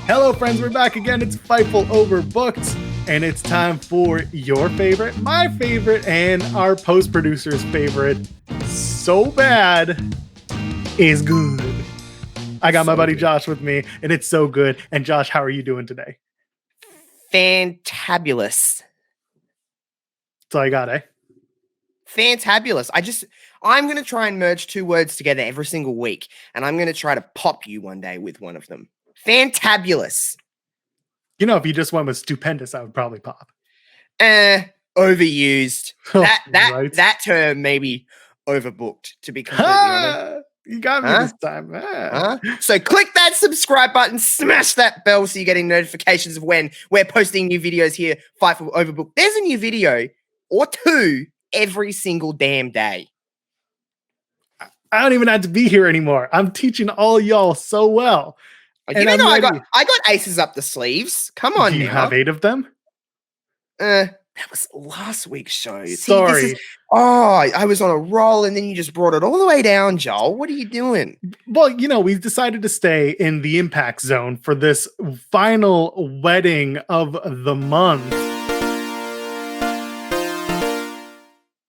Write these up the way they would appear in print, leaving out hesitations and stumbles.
Hello, friends. We're back again. It's Fightful Overbooked, and it's time for your favorite, my favorite, and our post-producer's favorite. So bad is good. I got my buddy Josh with me, and it's so good. And Josh, how are you doing today? Fantabulous. That's all I got, eh? Fantabulous. I'm going to try and merge two words together every single week, and I'm going to try to pop you one day with one of them. Fantabulous. You know, if you just went with stupendous, I would probably pop. Overused. Right. That term may be overbooked, to be completely honest. You got me this time. So click that subscribe button, smash that bell so you're getting notifications of when we're posting new videos here, Fightful Overbooked. There's a new video or two every single damn day. I don't even have to be here anymore. I'm teaching all y'all so well. You know, I got aces up the sleeves. Come on, do you have 8 of them? That was last week's show. Sorry. I was on a roll, and then you just brought it all the way down, Joel. What are you doing? Well, you know, we've decided to stay in the impact zone for this final wedding of the month.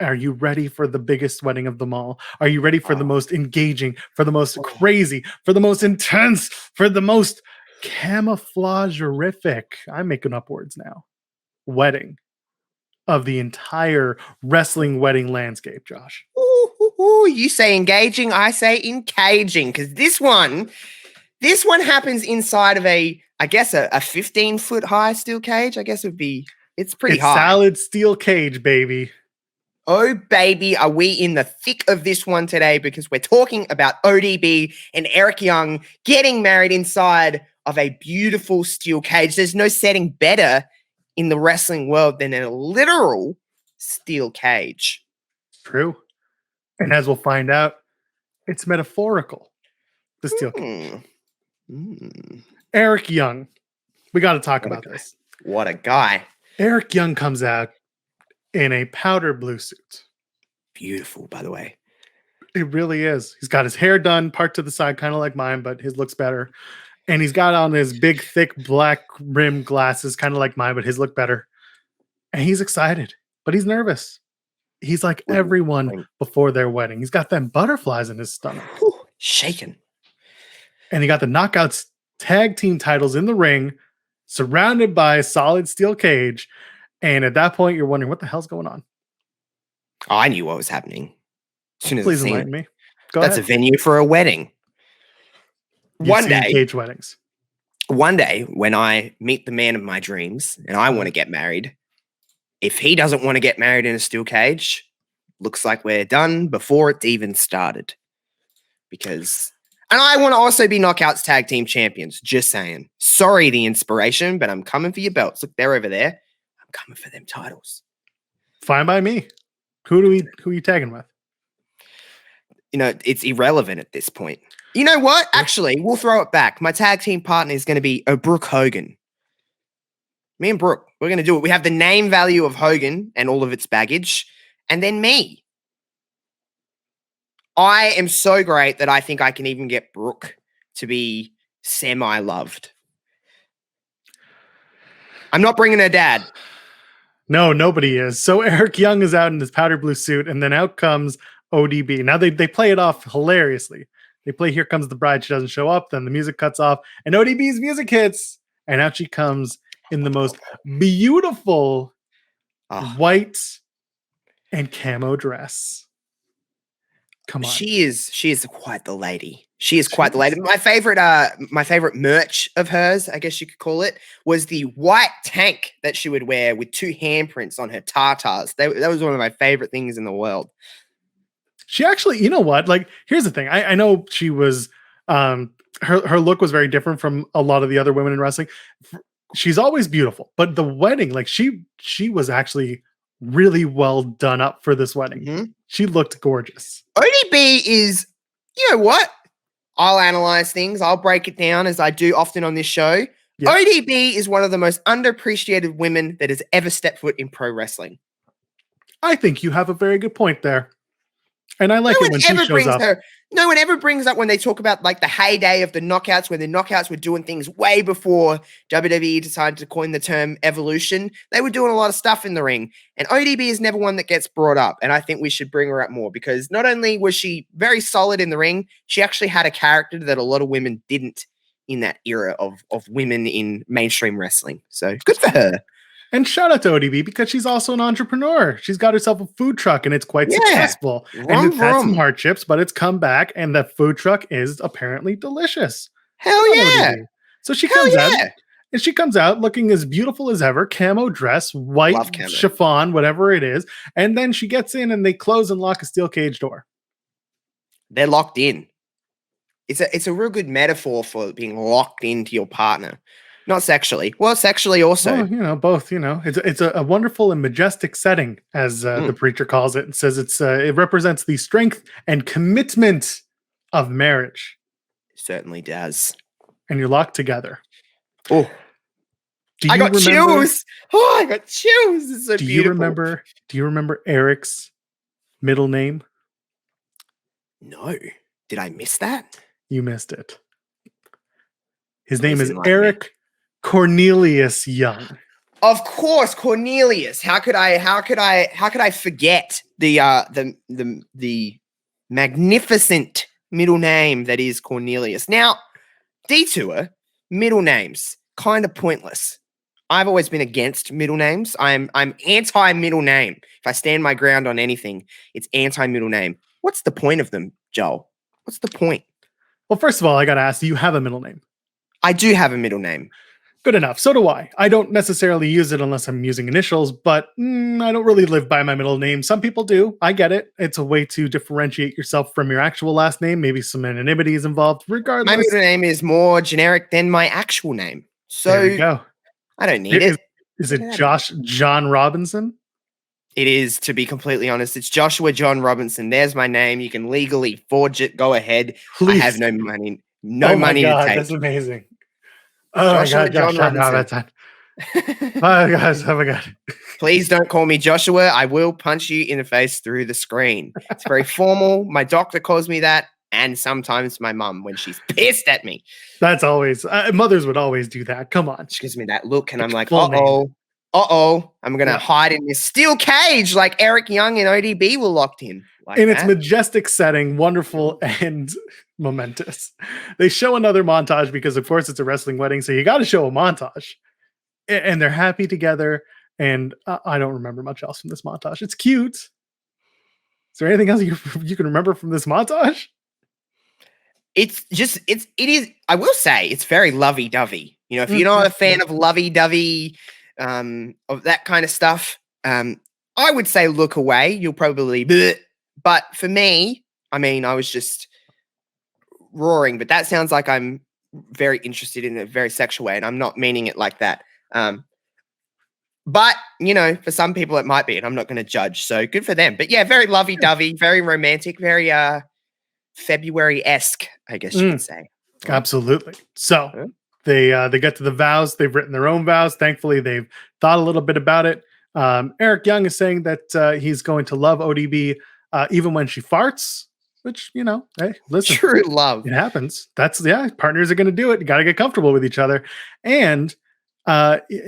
Are you ready for the biggest wedding of them all? Are you ready for the most engaging, for the most crazy, for the most intense, for the most camouflage-orific? I'm making up words now. Wedding of the entire wrestling wedding landscape, Josh. You say engaging, I say encaging, because this one happens inside of a 15-foot high steel cage. I guess it's pretty high. Solid steel cage, baby. Oh, baby, are we in the thick of this one today, because we're talking about ODB and Eric Young getting married inside of a beautiful steel cage. There's no setting better in the wrestling world than a literal steel cage. True. And as we'll find out, it's metaphorical, the steel cage. Eric Young. We got to talk about this. What a guy. Eric Young comes out in a powder blue suit. Beautiful, by the way. It really is. He's got his hair done, part to the side, kind of like mine, but his looks better. And he's got on his big, thick, black rim glasses, kind of like mine, but his look better. And he's excited, but he's nervous. He's like everyone before their wedding. He's got them butterflies in his stomach. Shaking. And he got the Knockouts tag team titles in the ring, surrounded by a solid steel cage. And at that point, you're wondering, what the hell's going on? Oh, I knew what was happening. As soon as Please enlighten me. That's a venue for a wedding. One day, cage weddings. One day, when I meet the man of my dreams and I want to get married, if he doesn't want to get married in a steel cage, looks like we're done before it's even started. And I want to also be Knockouts tag team champions. Just saying. Sorry, the inspiration, but I'm coming for your belts. Look, they're over there. I'm coming for them titles. Fine by me. Who are you tagging with? You know, it's irrelevant at this point. You know what? Actually, we'll throw it back. My tag team partner is going to be Brooke Hogan. Me and Brooke, we're going to do it. We have the name value of Hogan and all of its baggage, and then me. I am so great that I think I can even get Brooke to be semi-loved. I'm not bringing her dad. No, nobody is. So Eric Young is out in his powder blue suit, and then out comes ODB. Now they play it off hilariously. They play Here Comes the Bride. She doesn't show up. Then the music cuts off, and ODB's music hits, and out she comes in the most beautiful white and camo dress. Come on. She is quite the lady. She is quite the lady. My favorite merch of hers, I guess you could call it, was the white tank that she would wear with 2 handprints on her tartars. That was one of my favorite things in the world. She actually, you know what? Like, here's the thing. I know she was, her look was very different from a lot of the other women in wrestling. She's always beautiful, but the wedding, like she was actually really well done up for this wedding. Mm-hmm. She looked gorgeous. ODB is, you know what? I'll analyze things. I'll break it down as I do often on this show. Yep. ODB is one of the most underappreciated women that has ever stepped foot in pro wrestling. I think you have a very good point there. And I like it when she shows up. no one ever brings up when they talk about like the heyday of the knockouts, when the knockouts were doing things way before WWE decided to coin the term evolution. They were doing a lot of stuff in the ring, and ODB is never one that gets brought up. And I think we should bring her up more because not only was she very solid in the ring, she actually had a character that a lot of women didn't in that era of women in mainstream wrestling. So good for her. And shout out to ODB because she's also an entrepreneur. She's got herself a food truck and it's quite successful. And it's had some hardships, but it's come back and the food truck is apparently delicious. Hell yeah. ODB. So she comes out and she comes out looking as beautiful as ever, camo dress, white chiffon, whatever it is. And then she gets in and they close and lock a steel cage door. They're locked in. It's a real good metaphor for being locked into your partner. Not sexually. Well, sexually also. Well, both, It's a wonderful and majestic setting, as the preacher calls it, and says it represents the strength and commitment of marriage. It certainly does. And you're locked together. Oh. I got chills. Oh, I got chills. It's so beautiful. Do you remember Eric's middle name? No. Did I miss that? You missed it. His name is Eric Cornelius Young. Of course, Cornelius. How could I forget the magnificent middle name that is Cornelius? Now, detour, middle names, kind of pointless. I've always been against middle names. I'm anti middle name. If I stand my ground on anything, it's anti middle name. What's the point of them, Joel? What's the point? Well, first of all, I got to ask, do you have a middle name? I do have a middle name. Good enough. So do I. I don't necessarily use it unless I'm using initials, but I don't really live by my middle name. Some people do. I get it. It's a way to differentiate yourself from your actual last name. Maybe some anonymity is involved. Regardless, my middle name is more generic than my actual name. So there you go. I don't need it. Is it Josh John Robinson? It is, to be completely honest. It's Joshua John Robinson. There's my name. You can legally forge it. Go ahead. Please. I have no money. No money to take. That's amazing. Oh Joshua my God, John Robinson. Oh my God. Please don't call me Joshua. I will punch you in the face through the screen. It's very formal. My doctor calls me that. And sometimes my mum when she's pissed at me. That's always, mothers would always do that. Come on. She gives me that look and I'm like, uh-oh. I'm going to hide in this steel cage like Eric Young and ODB were locked in. In its majestic setting, wonderful and momentous. They show another montage because, of course, it's a wrestling wedding, so you got to show a montage. And they're happy together, and I don't remember much else from this montage. It's cute. Is there anything else you can remember from this montage? It is, I will say, it's very lovey-dovey. If you're not a fan of lovey-dovey, of that kind of stuff, I would say look away. You'll probably... But for me, I was just roaring, but that sounds like I'm very interested in a very sexual way, and I'm not meaning it like that. But, for some people it might be, and I'm not going to judge, so good for them. But yeah, very lovey-dovey, very romantic, very February-esque, I guess you could say. Absolutely. So they get to the vows. They've written their own vows. Thankfully, they've thought a little bit about it. Eric Young is saying that he's going to love ODB even when she farts, which, hey, listen. True love. It happens. Partners are going to do it. You got to get comfortable with each other. And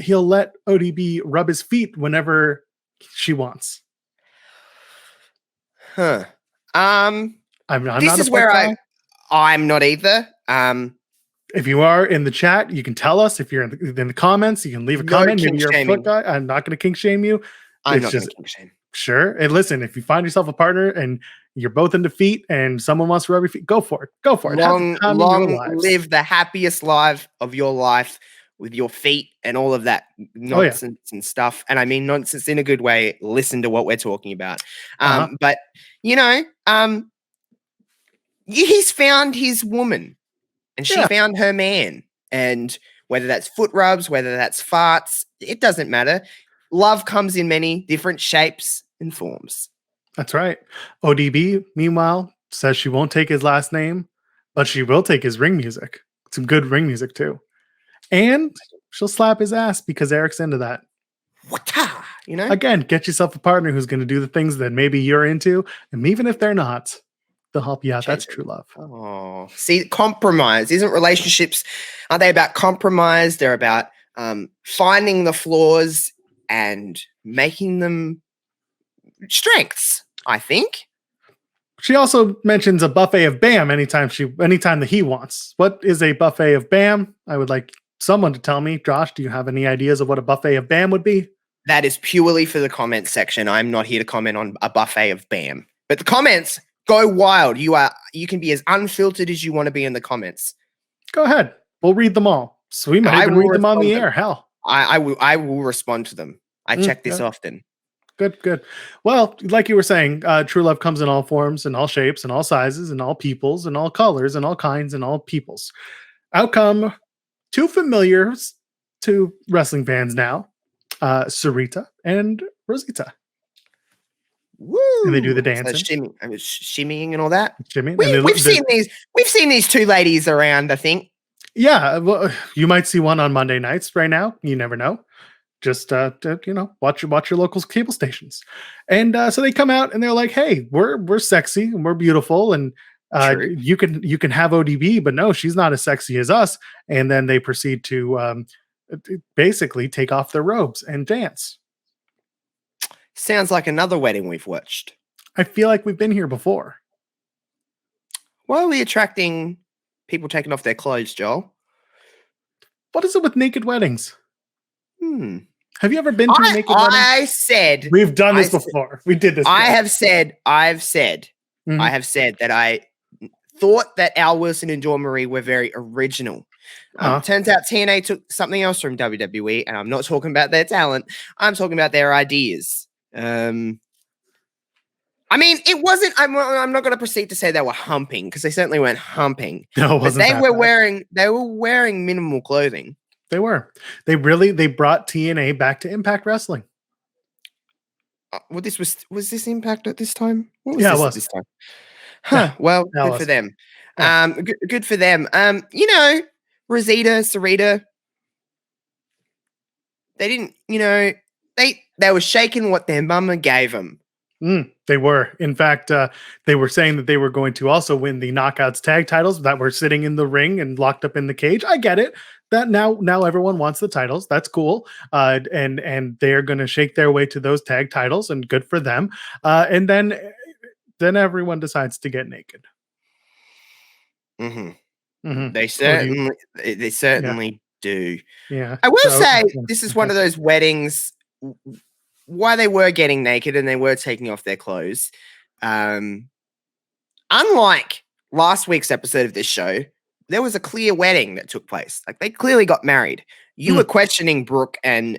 he'll let ODB rub his feet whenever she wants. Huh. I'm this is where I'm not either. If you are in the chat, you can tell us. If you're in the comments, you can leave a comment. Maybe you're a foot guy. I'm not going to kink shame you. I'm not going to kink shame. Sure. And listen, if you find yourself a partner and you're both into feet and someone wants to rub your feet, go for it. Go for it. Long live the happiest life of your life with your feet and all of that nonsense and stuff. And I mean nonsense in a good way. Listen to what we're talking about. But, he's found his woman and she found her man. And whether that's foot rubs, whether that's farts, it doesn't matter. Love comes in many different shapes and forms. That's right. ODB, meanwhile, says she won't take his last name, but she will take his ring music. Some good ring music, too. And she'll slap his ass because Eric's into that. What-ta? Again, get yourself a partner who's going to do the things that maybe you're into, and even if they're not. They'll help you out. Change That's true love. Oh, see, compromise. Isn't relationships, aren't they about compromise? They're about finding the flaws and making them strengths, I think. She also mentions a buffet of Bam anytime that he wants. What is a buffet of Bam? I would like someone to tell me. Josh, do you have any ideas of what a buffet of Bam would be? That is purely for the comments section. I'm not here to comment on a buffet of Bam. But the comments, go wild. You can be as unfiltered as you want to be in the comments. Go ahead. We'll read them all. So we might even read them on the air. Hell. I will respond to them. I check this often. Good. Well, like you were saying, true love comes in all forms and all shapes and all sizes and all peoples and all colors and all kinds and all peoples. Out come two familiars to wrestling fans now, Sarita and Rosita. Woo! And they do the dancing, shimmying and all that. Shimmying. We've seen these two ladies around, I think. Yeah, well, you might see one on Monday nights right now. You never know. Just watch your local cable stations, and so they come out and they're like, "Hey, we're sexy and we're beautiful, and you can have ODB, but no, she's not as sexy as us." And then they proceed to basically take off their robes and dance. Sounds like another wedding we've watched. I feel like we've been here before. Why are we attracting people taking off their clothes, Joel? What is it with naked weddings? Have you ever been to a naked wedding? I said we've done this before. We did this. I've said that I thought that Al Wilson and Dawn Marie were very original. Turns out TNA took something else from WWE, and I'm not talking about their talent. I'm talking about their ideas. I mean, it wasn't. I'm not going to proceed to say they were humping because they certainly weren't humping. No, it wasn't. They were wearing minimal clothing. They were. They brought TNA back to Impact Wrestling. Well, was this Impact at this time? It was this time. Huh. Well, good for them. Good for them. Rosita, Sarita. They didn't. They were shaking what their mama gave them. They were. In fact, they were saying that they were going to also win the Knockouts tag titles that were sitting in the ring and locked up in the cage. I get it. That now everyone wants the titles. That's cool. And they're going to shake their way to those tag titles, and good for them. And then everyone decides to get naked. They certainly do. Yeah. I will say this is one of those weddings. Why they were getting naked and they were taking off their clothes. Unlike last week's episode of this show, there was a clear wedding that took place. Like, they clearly got married. You were questioning Brooke and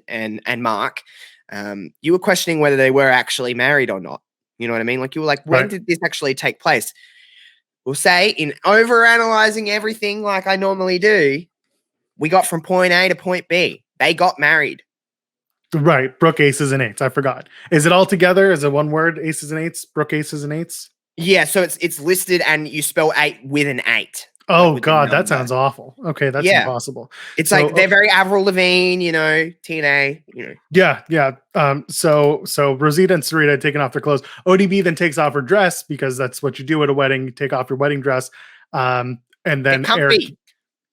Mark. You were questioning whether they were actually married or not. You know what I mean? Like, you were like, when did this actually take place? We'll say, in overanalyzing everything like I normally do, we got from point A to point B. They got married. Right. Brooke aces and eights. I forgot. Is it all together? Is it one word? Aces and eights? Brooke aces and eights? Yeah. So it's listed and you spell 8 with an 8. Oh, God. That sounds awful. Okay. That's impossible. It's like they're very Avril Lavigne, TNA, Yeah. So Rosita and Sarita had taken off their clothes. ODB then takes off her dress because that's what you do at a wedding. You take off your wedding dress. And then Eric.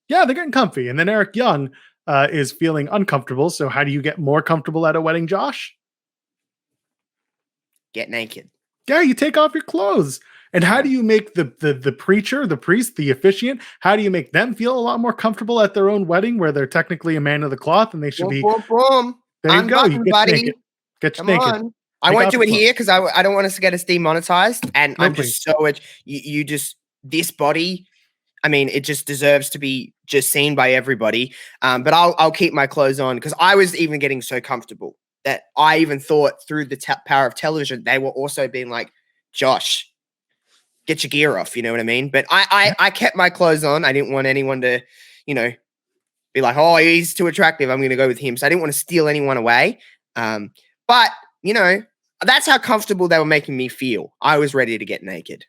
Yeah, they're getting comfy. And then Eric Young is feeling uncomfortable. So how do you get more comfortable at a wedding, Josh? Get naked. Yeah, you take off your clothes. And how do you make the preacher, the priest, the officiant, how do you make them feel a lot more comfortable at their own wedding where they're technically a man of the cloth and they should be? Boom. There you go. You get naked. Get naked. On. I won't do it here because I don't want us to get us demonetized. And I'm just you just, this body, I mean, it just deserves to be just seen by everybody. But I'll keep my clothes on because I was even getting so comfortable that I even thought through the power of television, they were also being like, Josh, get your gear off. You know what I mean? But I kept my clothes on. I didn't want anyone to, be like, oh, he's too attractive, I'm going to go with him. So I didn't want to steal anyone away. But, that's how comfortable they were making me feel. I was ready to get naked.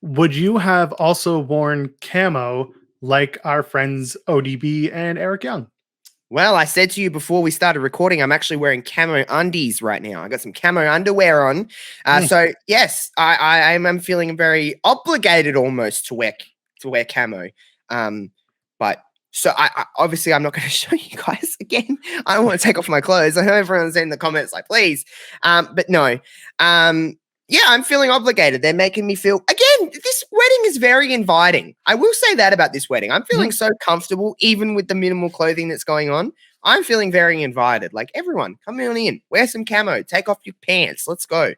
Would you have also worn camo like our friends ODB and Eric Young? Well, I said to you before we started recording, I'm actually wearing camo undies right now. I got some camo underwear on. So yes, I'm feeling very obligated almost to wear camo. But so I obviously I'm not going to show you guys again. I don't want to take off my clothes. I know everyone's in the comments like, please. But no. Yeah, I'm feeling obligated. They're making me feel, again, this wedding is very inviting. I will say that about this wedding. I'm feeling so comfortable, even with the minimal clothing that's going on. I'm feeling very invited. Like, everyone, come on in, wear some camo, take off your pants. Let's go.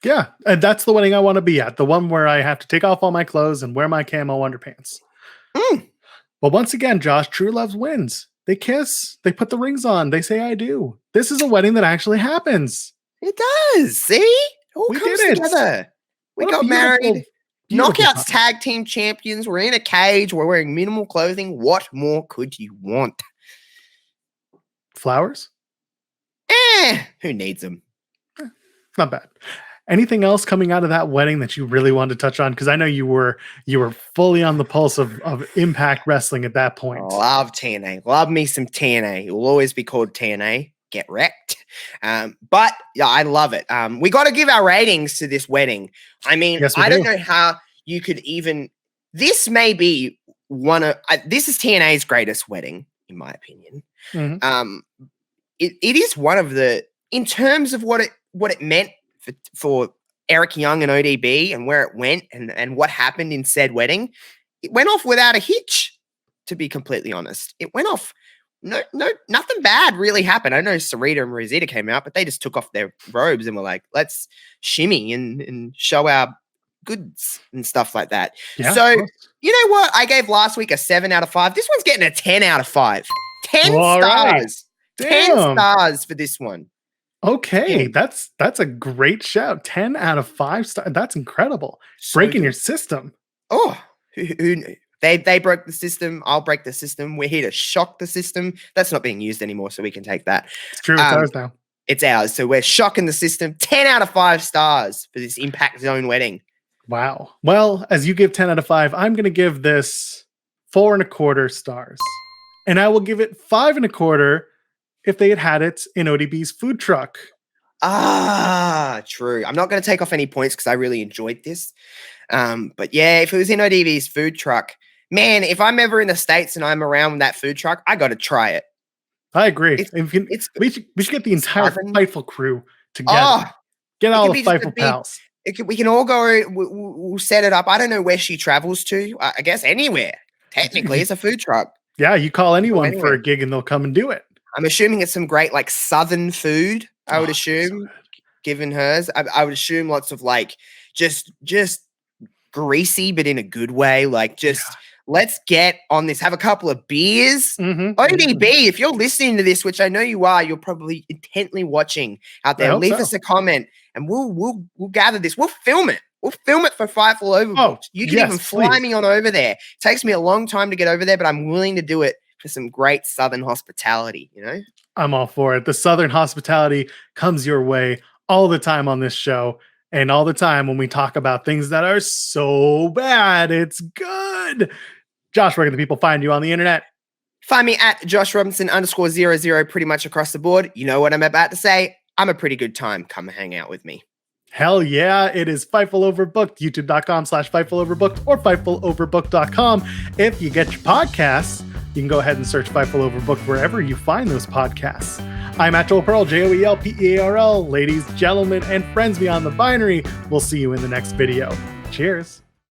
Yeah, and that's the wedding I want to be at. The one where I have to take off all my clothes and wear my camo underpants. But once again, Josh, true love wins. They kiss, they put the rings on, they say I do. This is a wedding that actually happens. It does. See? All comes together. We got married. Knockouts tag team champions. We're in a cage. We're wearing minimal clothing. What more could you want? Flowers? Who needs them? Not bad. Anything else coming out of that wedding that you really wanted to touch on? Because I know you were fully on the pulse of Impact Wrestling at that point. Love TNA. Love me some TNA. It will always be called TNA. Get wrecked. But yeah, I love it. We got to give our ratings to this wedding. I mean, yes, I don't know how you could even, this may be this is TNA's greatest wedding, in my opinion. It is one of the, in terms of what it meant for Eric Young and ODB and where it went and what happened in said wedding, it went off without a hitch, to be completely honest. It went off. No, nothing bad really happened. I know Sarita and Rosita came out, but they just took off their robes and were like, let's shimmy and show our goods and stuff like that. Yeah, so, you know what? I gave last week a 7 out of 5. This one's getting a 10 out of 5. 10 stars. Right. 10 stars for this one. Okay, that's a great shout. 10 out of 5 stars. That's incredible. So breaking your system. Oh, who knew? They broke the system. I'll break the system. We're here to shock the system. That's not being used anymore, so we can take that. It's true. It's ours now. It's ours. So we're shocking the system. 10 out of 5 stars for this Impact Zone wedding. Wow. Well, as you give 10 out of 5, I'm going to give this 4.25 stars. And I will give it 5.25 if they had it in ODB's food truck. True. I'm not going to take off any points because I really enjoyed this. But yeah, if it was in ODB's food truck, man, if I'm ever in the States and I'm around that food truck, I got to try it. I agree. We should get the entire Fightful crew together. Get all the Fightful pals. We can all go. We'll set it up. I don't know where she travels to. I guess anywhere. Technically, it's a food truck. Yeah, you call anyone for a gig and they'll come and do it. I'm assuming it's some great like Southern food. I would assume, given hers, I would assume lots of like just greasy, but in a good way. Like let's get on this. Have a couple of beers. ODB, if you're listening to this, which I know you are, you're probably intently watching out there. Leave us a comment, and we'll gather this. We'll film it. We'll film it for Fightful Overbooked. You can even fly me on over there. It takes me a long time to get over there, but I'm willing to do it for some great Southern hospitality. You know, I'm all for it. The Southern hospitality comes your way all the time on this show. And all the time when we talk about things that are so bad, it's good. Josh, where can the people find you on the internet? Find me at JoshRobinson_00 pretty much across the board. You know what I'm about to say. I'm a pretty good time. Come hang out with me. Hell yeah, it is Fightful Overbooked, youtube.com/Fightful Overbooked or FightfulOverbooked.com. If you get your podcasts, you can go ahead and search Fightful Overbooked wherever you find those podcasts. I'm at Joel Pearl, JoelPearl. Ladies, gentlemen, and friends beyond the binary. We'll see you in the next video. Cheers.